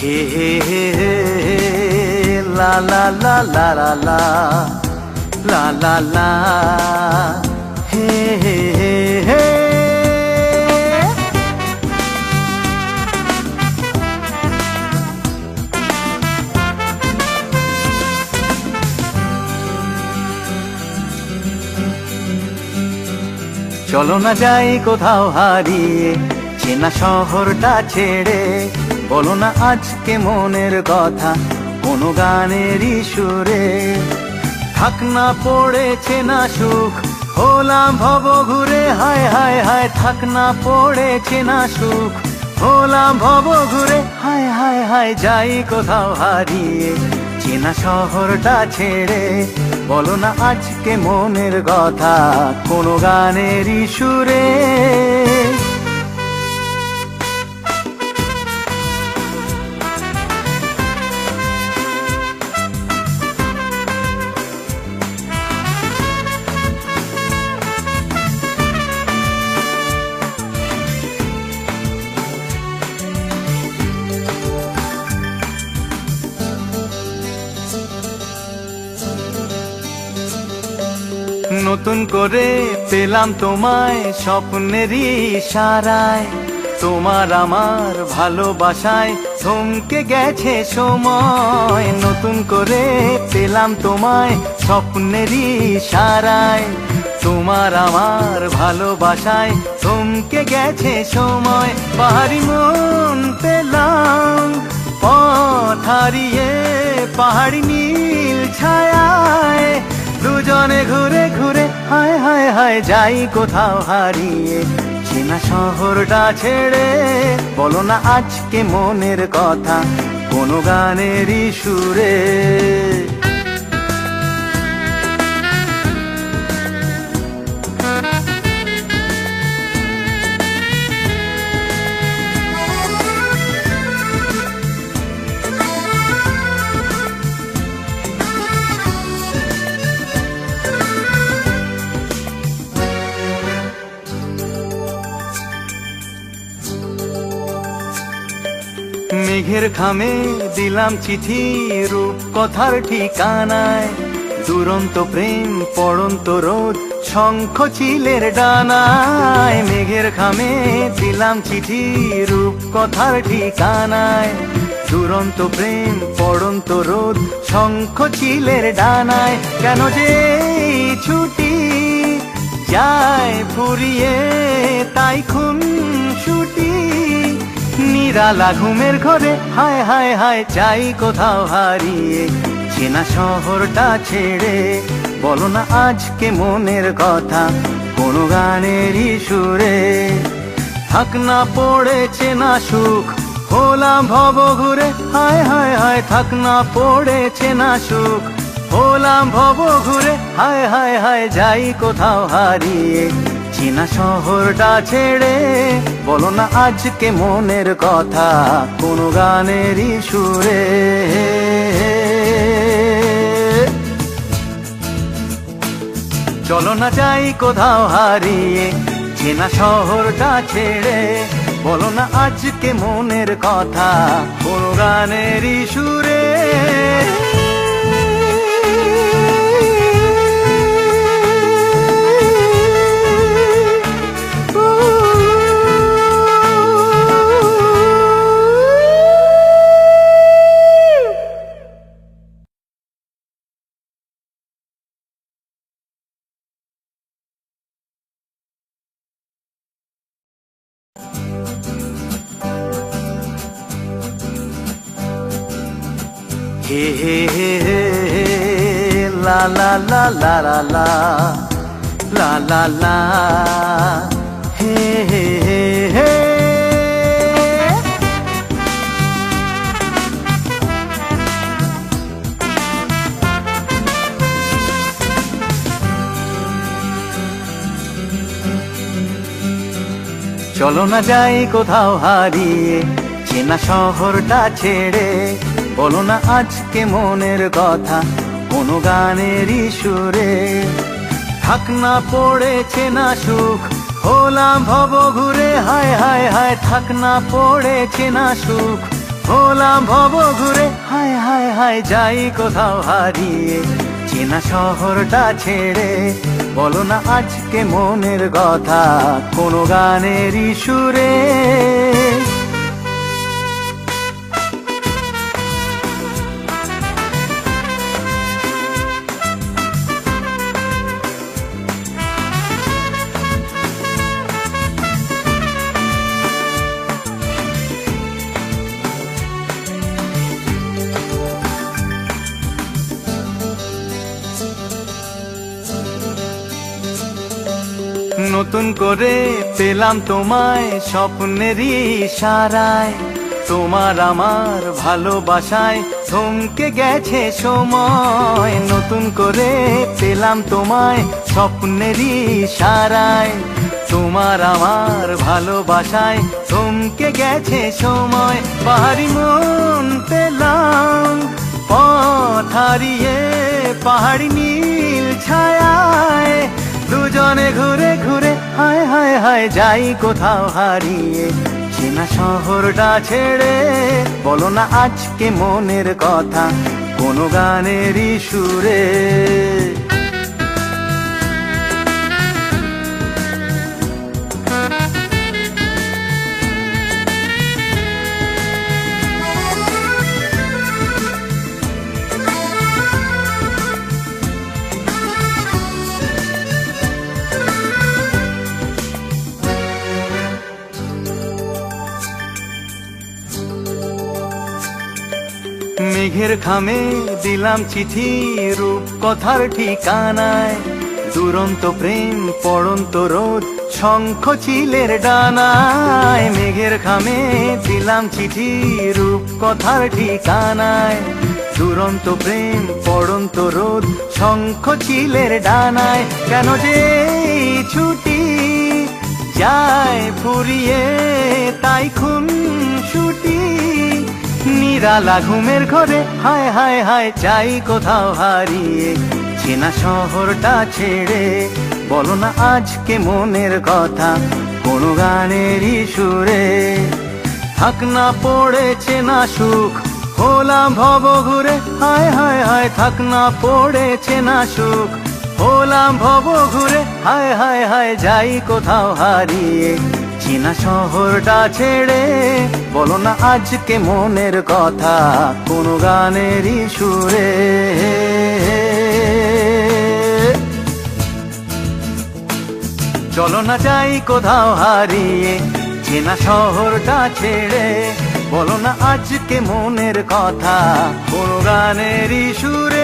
হে হে হে হে হে, লা লা লা লা লা লা, লা লা লা, হে হে হে হে। চলো না যাই কোথাও হারিয়ে, চেনা শহরটা ছেড়ে। বলো না আজকে মনের কথা কোনো গানেরই সুরে। থাক না পড়েছে না সুখ, হলাম ভব ঘুরে। হায় হায় হায়, থাক না পড়েছে না সুখ, হলাম ভব ঘুরে। হায় হায় হায়, যাই কোথাও হারিয়ে, চেনা শহরটা ছেড়ে। বলো না আজকে মনের কথা কোনো গানেরই সুরে। নতুন করে পেলাম তোমায় স্বপ্নেরই ইশারায়। তোমার আমার ভালোবাসায় থমকে গেছে সময়। নতুন করে পেলাম তোমায় স্বপ্নেরই ইশারায়। তোমার আমার ভালোবাসায় থমকে গেছে সময়। পাহাড়ি মন পেলাম পথ হারিয়ে, পাহাড়ি নীল ছায়ায় দুজনে ঘুরে ঘুরে। হায় হায় হায়, যাই কোথাও হারিয়ে, চেনা শহরটা ছেড়ে। বলো না আজকে মনের কথা কোনো গানেরই সুরে। মেঘের খামে দিলাম চিঠি রূপ কথার ঠিকানায়। দুরন্ত প্রেম পড়ন্ত রোদ শঙ্খ চিলের ডানায়। মেঘের খামে দিলাম চিঠি রূপ কথার ঠিকানায়। দুরন্ত প্রেম পড়ন্ত রোদ শঙ্খ চিলের ডানায়। কেন যে এই ছুটি যায় ফুরিয়ে, তাই খুন ছুটি নিরালা ঘুমের ঘরে। হায় হায় হায়, চাই কোথাও হারিয়ে, চেনা শহরটা ছেড়ে। বলো না আজকে মনের কথা কোনো গানেরই সুরে। থাক না পড়েছে না সুখ, হলাম ভব ঘুরে। হায় হায় হায়, থাক না পড়েছে না সুখ, হলাম ভব ঘুরে। হায় হায় হায়, যাই কোথাও হারিয়ে, চেনা শহরটা ছেড়ে। বলো না আজকে মনের কথা কোনো গানেরই সুরে। চলো না যাই কোথাও হারিয়ে, চেনা শহরটা ছেড়ে। বলো না আজকে মনের কথা কোনো গানেরই সুরে। হে হে হে হে হে, লা লা লা লা লা লা, লা লা লা, হে হে হে হে। চলো না যাই কোথাও হারিয়ে, চেনা শহরটা ছেড়ে। বলো না আজকে মনের কথা কোনো গানেরই সুরে। থাক না পড়েছে না সুখ, হলাম ভব ঘুরে। হায় হায় হায়, থাক না পড়েছে না সুখ, হলাম ভব ঘুরে, হায় হায় হায় যাই কোথাও হারিয়ে, চেনা শহরটা ছেড়ে। বলো না আজকে মনের কথা কোনো গানেরই সুরে। নতুন করে পেলাম তোমায় স্বপ্নেরই ইশারায়, তোমার আমার ভালোবাসায় থমকে গেছে সময়। নতুন করে পেলাম তোমায় স্বপ্নেরই ইশারায়, তোমার আমার ভালোবাসায় থমকে গেছে সময়। পাহাড়ি মন পেলাম পথ হারিয়ে, পাহাড়ি নীল ছায়ায় দুজনে ঘুরে ঘুরে, হায় হায় হায় যাই কোথাও হারিয়ে, চেনা শহরটা ছেড়ে। বলো না আজকে মনের কথা কোনো গানেরই সুরে। মেঘের খামে দিলাম চিঠি রূপ কথার ঠিকানায়, দুরন্ত প্রেম পড়ন্ত রোদ শঙ্খ চিলের ডানায়। মেঘের খামে দিলাম চিঠি রূপ কথার ঠিকানায়, দুরন্ত প্রেম পড়ন্ত রোদ শঙ্খ চিলের ডানায়। কেন যে ছুটি যায় ফুরিয়ে, তাই খুন ছুটি নিরালা ঘুমের ঘরে, হায় হায় হায় যাই কোথাও হারিয়ে, চেনা শহরটা ছেড়ে। বলো না আজকে মনের কথা কোনো গানেরই সুরে। থাক না পড়েছে না সুখ হলাম ভব ঘুরে, হায় হায় হায় থাক না পড়েছে না সুখ হলাম ভব ঘুরে, হায় হায় হায় যাই কোথাও হারিয়ে, চেনা শহরটা ছেড়ে। বলো না আজকে মনের কথা কোনো গানেরই সুরে। চলো না যাই কোথাও হারিয়ে, চেনা শহরটা ছেড়ে। বলো না আজকে মনের কথা কোনো গানেরই সুরে।